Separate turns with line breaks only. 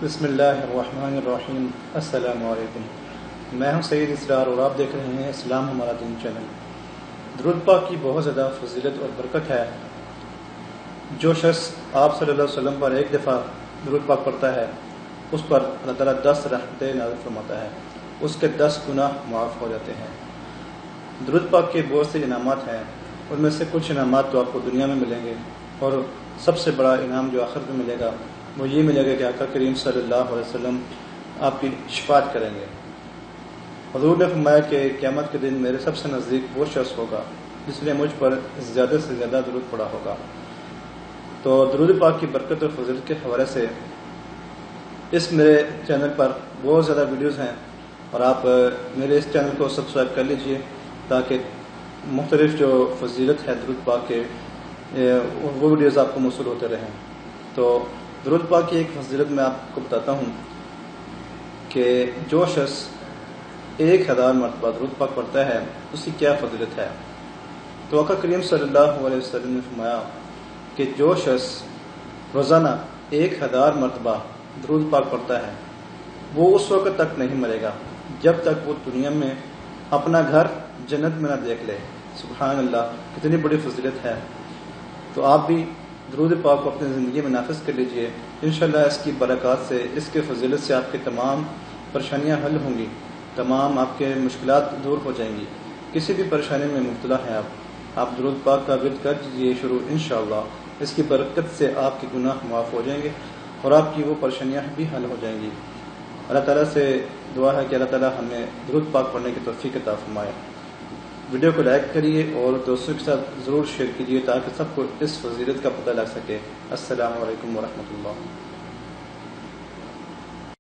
بسم اللہ الرحمن الرحیم۔ السلام علیکم، میں ہوں سید اسرار اور آپ دیکھ رہے ہیں اسلام ہمارا دین چینل۔ درود پاک کی بہت زیادہ فضیلت اور برکت ہے۔ جو شخص آپ صلی اللہ علیہ وسلم پر ایک دفعہ درود پاک پڑھتا ہے اس پر اللہ تعالیٰ 10 رحمتیں نازل فرماتا ہے، اس کے 10 گناہ معاف ہو جاتے ہیں۔ درود پاک کے بہت سے انعامات ہیں، ان میں سے کچھ انعامات تو آپ کو دنیا میں ملیں گے، اور سب سے بڑا انعام جو آخرت میں ملے گا وہ یہ ملے گا کہ آقا کریم صلی اللہ علیہ وسلم آپ کی شفاعت کریں گے۔ حضور نے فرمایا کہ قیامت کے دن میرے سب سے نزدیک وہ شخص ہوگا جس نے مجھ پر زیادہ سے زیادہ درود پڑھا ہوگا۔ تو درود پاک کی برکت اور فضیلت کے حوالے سے اس میرے چینل پر بہت زیادہ ویڈیوز ہیں، اور آپ میرے اس چینل کو سبسکرائب کر لیجئے تاکہ مختلف جو فضیلت ہے درود پاک کے وہ ویڈیوز آپ کو موصول ہوتے رہیں۔ تو درود پاک کی ایک فضیلت میں آپ کو بتاتا ہوں کہ جو شخص 1000 مرتبہ درود پاک پڑھتا ہے اس کی کیا فضیلت ہے۔ تو آقا کریم صلی اللہ علیہ وسلم نے فرمایا کہ جو شخص روزانہ 1000 مرتبہ درود پاک پڑھتا ہے وہ اس وقت تک نہیں مرے گا جب تک وہ دنیا میں اپنا گھر جنت میں نہ دیکھ لے۔ سبحان اللہ، کتنی بڑی فضیلت ہے۔ تو آپ بھی درود پاک کو اپنی زندگی میں نافذ کر لیجئے، انشاءاللہ اس کی برکات سے، اس کے فضیلت سے آپ کی تمام پریشانیاں حل ہوں گی، تمام آپ کے مشکلات دور ہو جائیں گی۔ کسی بھی پریشانی میں مبتلا ہیں آپ درود پاک کا ورد کر دیجیے شروع، انشاءاللہ اس کی برکت سے آپ کے گناہ معاف ہو جائیں گے اور آپ کی وہ پریشانیاں بھی حل ہو جائیں گی۔ اللہ تعالیٰ سے دعا ہے کہ اللہ تعالیٰ ہمیں درود پاک پڑھنے کی توفیق عطا فرمائے۔ ویڈیو کو لائک کریے اور دوستوں کے ساتھ ضرور شیئر کیجیے تاکہ سب کو اس فضیلت کا پتہ لگ سکے۔ السلام علیکم ورحمۃ اللہ۔